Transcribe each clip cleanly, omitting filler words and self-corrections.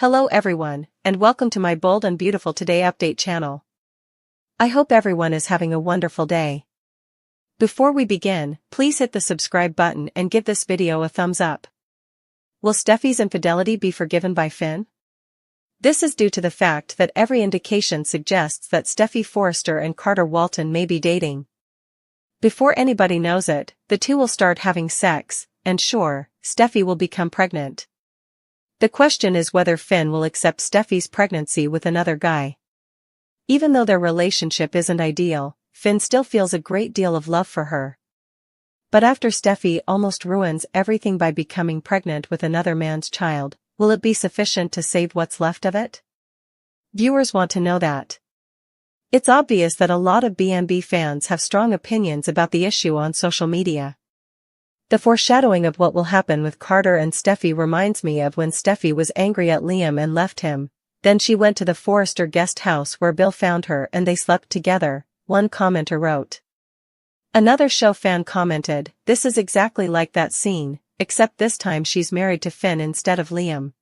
Hello everyone, and welcome to my Bold and Beautiful Today update channel. I hope everyone is having a wonderful day. Before we begin, please hit the subscribe button and give this video a thumbs up. Will Steffy's infidelity be forgiven by Finn? This is due to the fact that every indication suggests that Steffy Forrester and Carter Walton may be dating. Before anybody knows it, the two will start having sex, and sure, Steffy will become pregnant. The question is whether Finn will accept Steffy's pregnancy with another guy. Even though their relationship isn't ideal, Finn still feels a great deal of love for her. But after Steffy almost ruins everything by becoming pregnant with another man's child, will it be sufficient to save what's left of it? Viewers want to know that. It's obvious that a lot of BMB fans have strong opinions about the issue on social media. The foreshadowing of what will happen with Carter and Steffy reminds me of when Steffy was angry at Liam and left him. Then she went to the Forrester guest house where Bill found her and they slept together, one commenter wrote. Another show fan commented, "This is exactly like that scene, except this time she's married to Finn instead of Liam."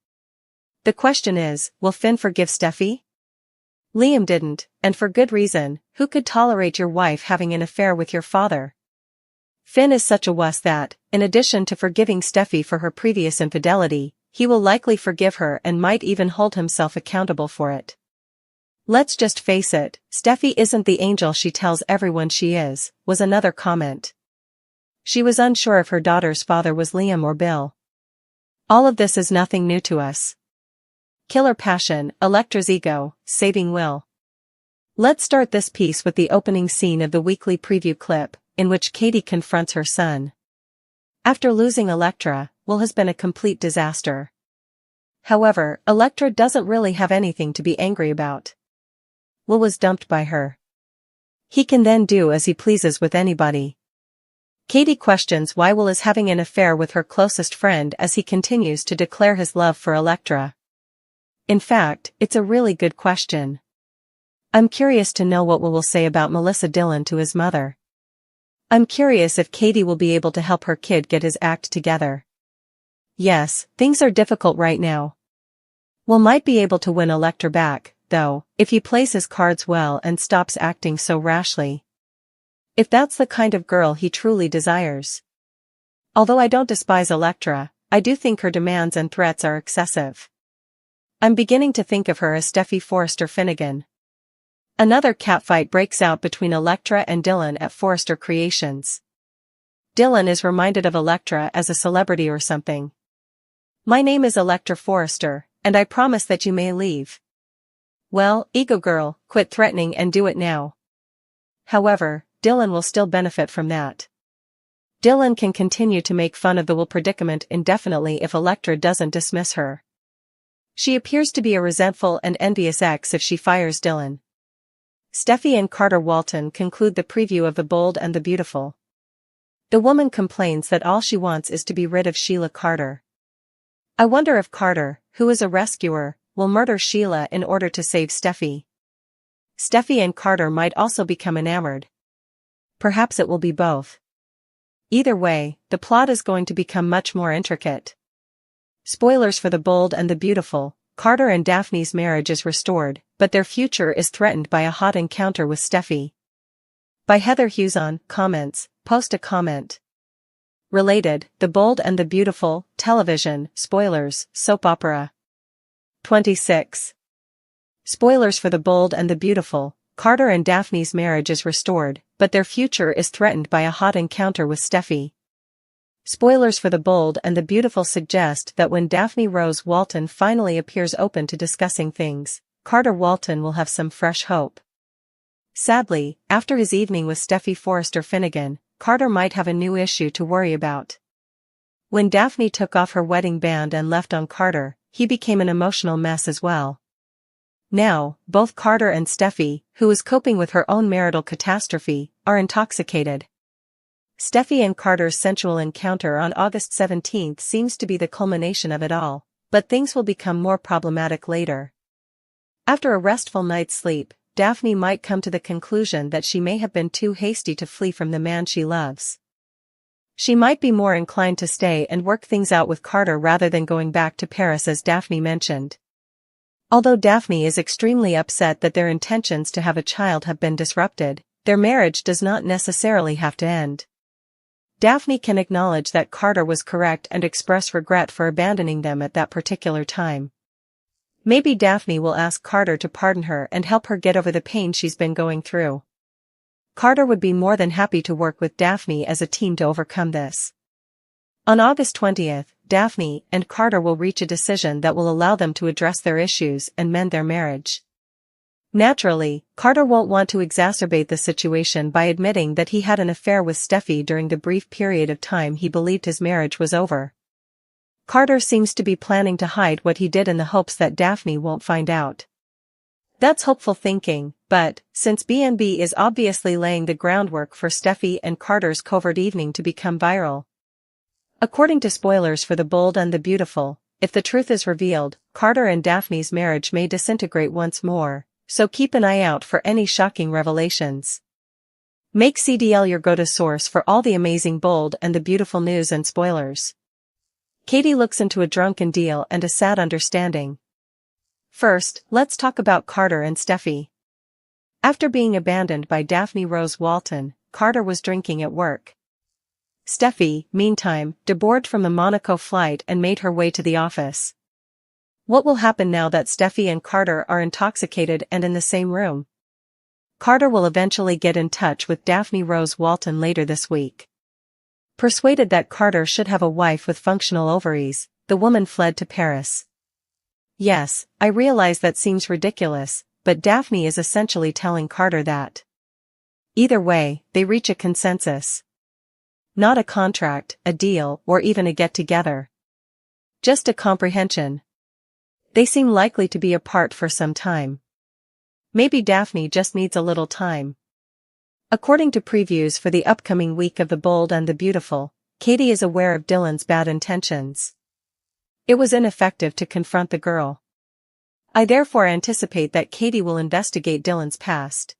The question is, will Finn forgive Steffy? Liam didn't, and for good reason. Who could tolerate your wife having an affair with your father? Finn is such a wuss that, in addition to forgiving Steffy for her previous infidelity, he will likely forgive her and might even hold himself accountable for it. Let's just face it, Steffy isn't the angel she tells everyone she is, was another comment. She was unsure if her daughter's father was Liam or Bill. All of this is nothing new to us. Killer passion, Elektra's ego, saving Will. Let's start this piece with the opening scene of the weekly preview clip, in which Katie confronts her son. After losing Elektra, Will has been a complete disaster. However, Elektra doesn't really have anything to be angry about. Will was dumped by her. He can then do as he pleases with anybody. Katie questions why Will is having an affair with her closest friend as he continues to declare his love for Elektra. In fact, it's a really good question. I'm curious to know what Will say about Melissa Dillon to his mother. I'm curious if Katie will be able to help her kid get his act together. Yes, things are difficult right now. Will might be able to win Elektra back, though, if he plays his cards well and stops acting so rashly. If that's the kind of girl he truly desires. Although I don't despise Elektra, I do think her demands and threats are excessive. I'm beginning to think of her as Steffy Forrester Finnegan. Another catfight breaks out between Elektra and Dillon at Forrester Creations. Dillon is reminded of Elektra as a celebrity or something. "My name is Elektra Forrester, and I promise that you may leave." Well, ego girl, quit threatening and do it now. However, Dillon will still benefit from that. Dillon can continue to make fun of the Will predicament indefinitely if Elektra doesn't dismiss her. She appears to be a resentful and envious ex if she fires Dillon. Steffy and Carter Walton conclude the preview of The Bold and the Beautiful. The woman complains that all she wants is to be rid of Sheila Carter. I wonder if Carter, who is a rescuer, will murder Sheila in order to save Steffy. Steffy and Carter might also become enamored. Perhaps it will be both. Either way, the plot is going to become much more intricate. Spoilers for The Bold and the Beautiful. Carter and Daphne's marriage is restored, but their future is threatened by a hot encounter with Steffy. By Heather Hughes on Comments, post a comment. Related, The Bold and the Beautiful, television, spoilers, soap opera. 26. Spoilers for The Bold and the Beautiful. Carter and Daphne's marriage is restored, but their future is threatened by a hot encounter with Steffy. Spoilers for The Bold and the Beautiful suggest that when Daphne Rose Walton finally appears open to discussing things, Carter Walton will have some fresh hope. Sadly, after his evening with Steffy Forrester Finnegan, Carter might have a new issue to worry about. When Daphne took off her wedding band and left on Carter, he became an emotional mess as well. Now, both Carter and Steffy, who is coping with her own marital catastrophe, are intoxicated. Steffy and Carter's sensual encounter on August 17 seems to be the culmination of it all, but things will become more problematic later. After a restful night's sleep, Daphne might come to the conclusion that she may have been too hasty to flee from the man she loves. She might be more inclined to stay and work things out with Carter rather than going back to Paris as Daphne mentioned. Although Daphne is extremely upset that their intentions to have a child have been disrupted, their marriage does not necessarily have to end. Daphne can acknowledge that Carter was correct and express regret for abandoning them at that particular time. Maybe Daphne will ask Carter to pardon her and help her get over the pain she's been going through. Carter would be more than happy to work with Daphne as a team to overcome this. On August 20th, Daphne and Carter will reach a decision that will allow them to address their issues and mend their marriage. Naturally, Carter won't want to exacerbate the situation by admitting that he had an affair with Steffy during the brief period of time he believed his marriage was over. Carter seems to be planning to hide what he did in the hopes that Daphne won't find out. That's hopeful thinking, but, since B&B is obviously laying the groundwork for Steffy and Carter's covert evening to become viral. According to spoilers for The Bold and the Beautiful, if the truth is revealed, Carter and Daphne's marriage may disintegrate once more, so keep an eye out for any shocking revelations. Make CDL your go-to source for all the amazing Bold and the Beautiful news and spoilers. Katie looks into a drunken deal and a sad understanding. First, let's talk about Carter and Steffy. After being abandoned by Daphne Rose Walton, Carter was drinking at work. Steffy, meantime, deboarded from the Monaco flight and made her way to the office. What will happen now that Steffy and Carter are intoxicated and in the same room? Carter will eventually get in touch with Daphne Rose Walton later this week. Persuaded that Carter should have a wife with functional ovaries, the woman fled to Paris. Yes, I realize that seems ridiculous, but Daphne is essentially telling Carter that. Either way, they reach a consensus. Not a contract, a deal, or even a get-together. Just a comprehension. They seem likely to be apart for some time. Maybe Daphne just needs a little time. According to previews for the upcoming week of The Bold and the Beautiful, Katie is aware of Dylan's bad intentions. It was ineffective to confront the girl. I therefore anticipate that Katie will investigate Dylan's past.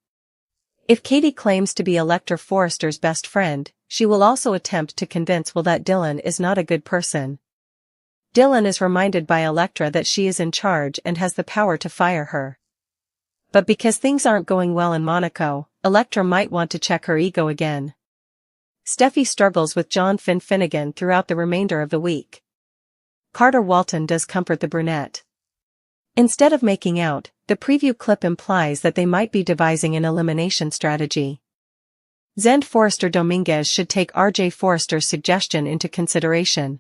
If Katie claims to be Elector Forrester's best friend, she will also attempt to convince Will that Dylan is not a good person. Dylan is reminded by Electra that she is in charge and has the power to fire her. But because things aren't going well in Monaco, Electra might want to check her ego again. Steffy struggles with John Finnegan throughout the remainder of the week. Carter Walton does comfort the brunette. Instead of making out, the preview clip implies that they might be devising an elimination strategy. Zend Forrester Dominguez should take RJ Forrester's suggestion into consideration.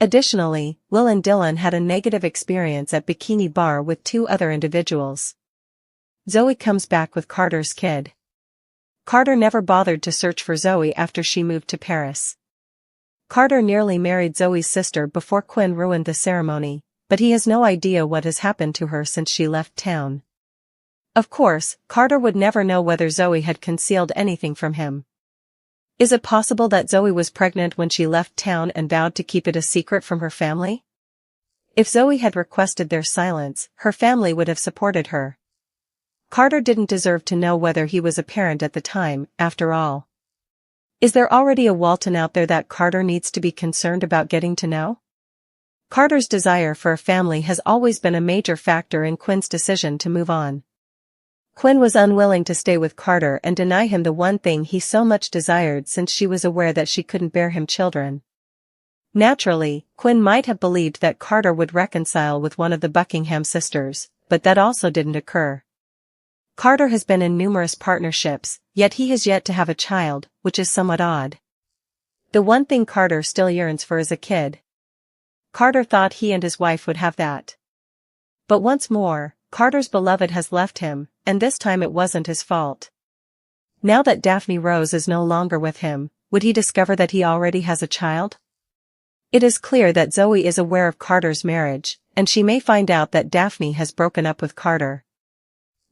Additionally, Will and Dylan had a negative experience at Bikini Bar with two other individuals. Zoe comes back with Carter's kid. Carter never bothered to search for Zoe after she moved to Paris. Carter nearly married Zoe's sister before Quinn ruined the ceremony, but he has no idea what has happened to her since she left town. Of course, Carter would never know whether Zoe had concealed anything from him. Is it possible that Zoe was pregnant when she left town and vowed to keep it a secret from her family? If Zoe had requested their silence, her family would have supported her. Carter didn't deserve to know whether he was a parent at the time, after all. Is there already a Walton out there that Carter needs to be concerned about getting to know? Carter's desire for a family has always been a major factor in Quinn's decision to move on. Quinn was unwilling to stay with Carter and deny him the one thing he so much desired since she was aware that she couldn't bear him children. Naturally, Quinn might have believed that Carter would reconcile with one of the Buckingham sisters, but that also didn't occur. Carter has been in numerous partnerships, yet he has yet to have a child, which is somewhat odd. The one thing Carter still yearns for is a kid. Carter thought he and his wife would have that. But once more, Carter's beloved has left him, and this time it wasn't his fault. Now that Daphne Rose is no longer with him, would he discover that he already has a child? It is clear that Zoe is aware of Carter's marriage, and she may find out that Daphne has broken up with Carter.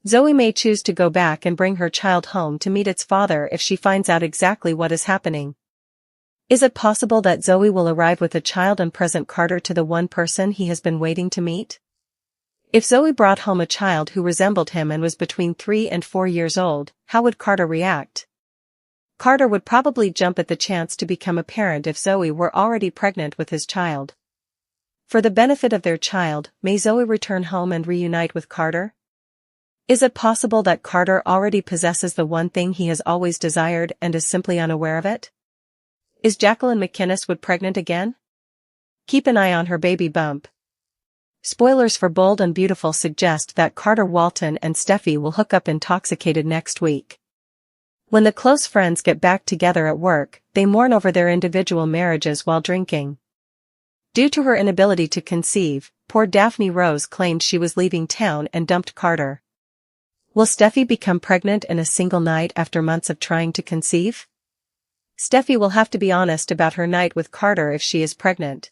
Zoe may choose to go back and bring her child home to meet its father if she finds out exactly what is happening. Is it possible that Zoe will arrive with a child and present Carter to the one person he has been waiting to meet? If Zoe brought home a child who resembled him and was between 3 and 4 years old, how would Carter react? Carter would probably jump at the chance to become a parent if Zoe were already pregnant with his child. For the benefit of their child, may Zoe return home and reunite with Carter? Is it possible that Carter already possesses the one thing he has always desired and is simply unaware of it? Is Jacqueline McInnes Wood pregnant again? Keep an eye on her baby bump. Spoilers for Bold and Beautiful suggest that Carter Walton and Steffy will hook up intoxicated next week. When the close friends get back together at work, they mourn over their individual marriages while drinking. Due to her inability to conceive, poor Daphne Rose claimed she was leaving town and dumped Carter. Will Steffy become pregnant in a single night after months of trying to conceive? Steffy will have to be honest about her night with Carter if she is pregnant.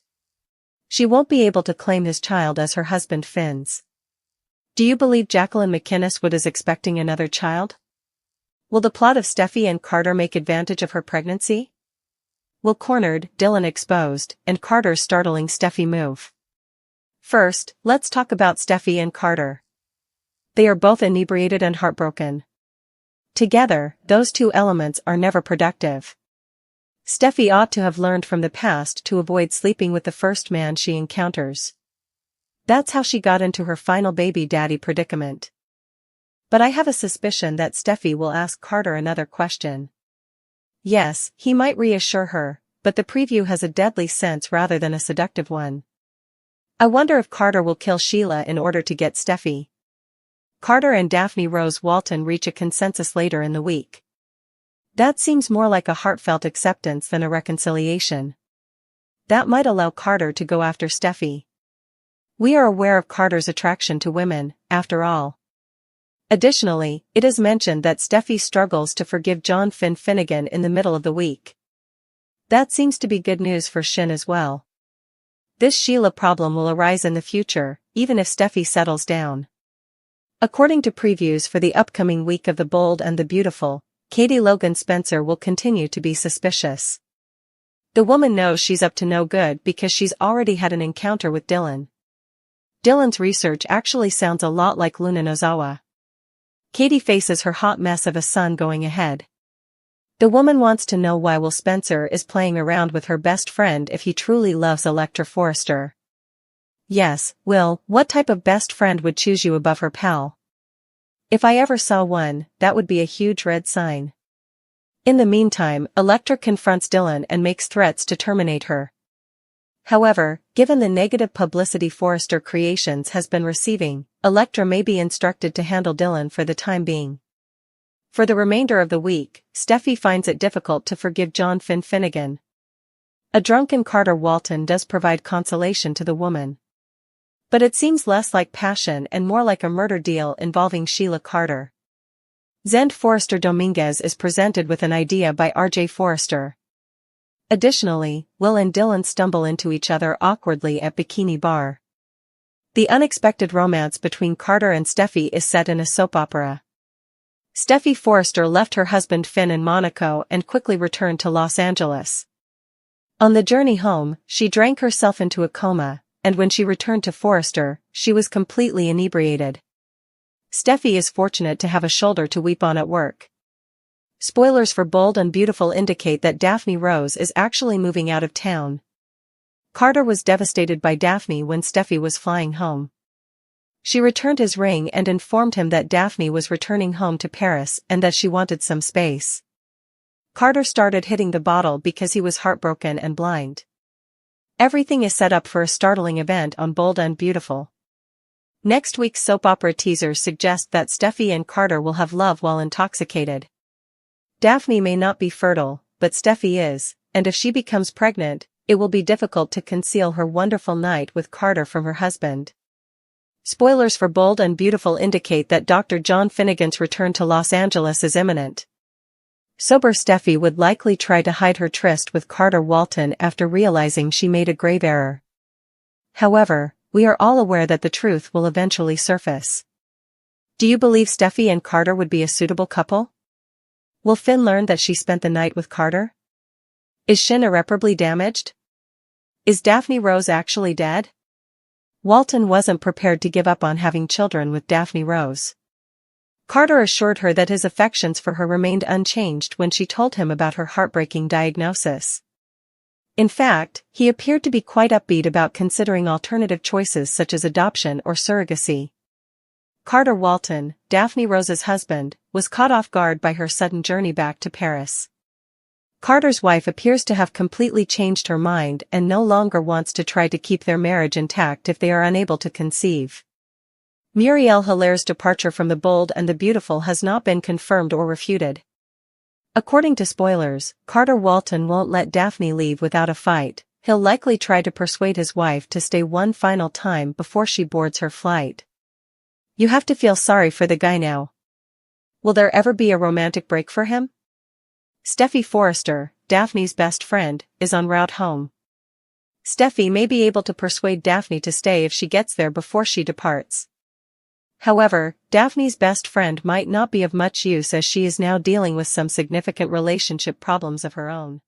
She won't be able to claim his child as her husband Finn's. Do you believe Jacqueline McInnes Wood is expecting another child? Will the plot of Steffy and Carter make advantage of her pregnancy? Will Cornered, Dylan exposed, and Carter's startling Steffy move? First, let's talk about Steffy and Carter. They are both inebriated and heartbroken. Together, those two elements are never productive. Steffy ought to have learned from the past to avoid sleeping with the first man she encounters. That's how she got into her final baby daddy predicament. But I have a suspicion that Steffy will ask Carter another question. Yes, he might reassure her, but the preview has a deadly sense rather than a seductive one. I wonder if Carter will kill Sheila in order to get Steffy. Carter and Daphne Rose Walton reach a consensus later in the week. That seems more like a heartfelt acceptance than a reconciliation. That might allow Carter to go after Steffy. We are aware of Carter's attraction to women, after all. Additionally, it is mentioned that Steffy struggles to forgive John Finnegan in the middle of the week. That seems to be good news for Shin as well. This Sheila problem will arise in the future, even if Steffy settles down. According to previews for the upcoming week of The Bold and the Beautiful, Katie Logan Spencer will continue to be suspicious. The woman knows she's up to no good because she's already had an encounter with Dylan. Dylan's research actually sounds a lot like Luna Nozawa. Katie faces her hot mess of a son going ahead. The woman wants to know why Will Spencer is playing around with her best friend if he truly loves Electra Forrester. Yes, Will, what type of best friend would choose you above her pal? If I ever saw one, that would be a huge red sign. In the meantime, Electra confronts Dylan and makes threats to terminate her. However, given the negative publicity Forrester Creations has been receiving, Electra may be instructed to handle Dylan for the time being. For the remainder of the week, Steffy finds it difficult to forgive John Finnegan. A drunken Carter Walton does provide consolation to the woman. But it seems less like passion and more like a murder deal involving Sheila Carter. Zend Forrester Dominguez is presented with an idea by R.J. Forrester. Additionally, Will and Dylan stumble into each other awkwardly at Bikini Bar. The unexpected romance between Carter and Steffy is set in a soap opera. Steffy Forrester left her husband Finn in Monaco and quickly returned to Los Angeles. On the journey home, she drank herself into a coma, and when she returned to Forrester, she was completely inebriated. Steffy is fortunate to have a shoulder to weep on at work. Spoilers for Bold and Beautiful indicate that Daphne Rose is actually moving out of town. Carter was devastated by Daphne when Steffy was flying home. She returned his ring and informed him that Daphne was returning home to Paris and that she wanted some space. Carter started hitting the bottle because he was heartbroken and blind. Everything is set up for a startling event on Bold and Beautiful. Next week's soap opera teasers suggest that Steffy and Carter will have love while intoxicated. Daphne may not be fertile, but Steffy is, and if she becomes pregnant, it will be difficult to conceal her wonderful night with Carter from her husband. Spoilers for Bold and Beautiful indicate that Dr. John Finnegan's return to Los Angeles is imminent. Sober Steffy would likely try to hide her tryst with Carter Walton after realizing she made a grave error. However, we are all aware that the truth will eventually surface. Do you believe Steffy and Carter would be a suitable couple? Will Finn learn that she spent the night with Carter? Is Shin irreparably damaged? Is Daphne Rose actually dead? Walton wasn't prepared to give up on having children with Daphne Rose. Carter assured her that his affections for her remained unchanged when she told him about her heartbreaking diagnosis. In fact, he appeared to be quite upbeat about considering alternative choices such as adoption or surrogacy. Carter Walton, Daphne Rose's husband, was caught off guard by her sudden journey back to Paris. Carter's wife appears to have completely changed her mind and no longer wants to try to keep their marriage intact if they are unable to conceive. Muriel Hilaire's departure from The Bold and the Beautiful has not been confirmed or refuted. According to spoilers, Carter Walton won't let Daphne leave without a fight. He'll likely try to persuade his wife to stay one final time before she boards her flight. You have to feel sorry for the guy now. Will there ever be a romantic break for him? Steffy Forrester, Daphne's best friend, is en route home. Steffy may be able to persuade Daphne to stay if she gets there before she departs. However, Daphne's best friend might not be of much use as she is now dealing with some significant relationship problems of her own.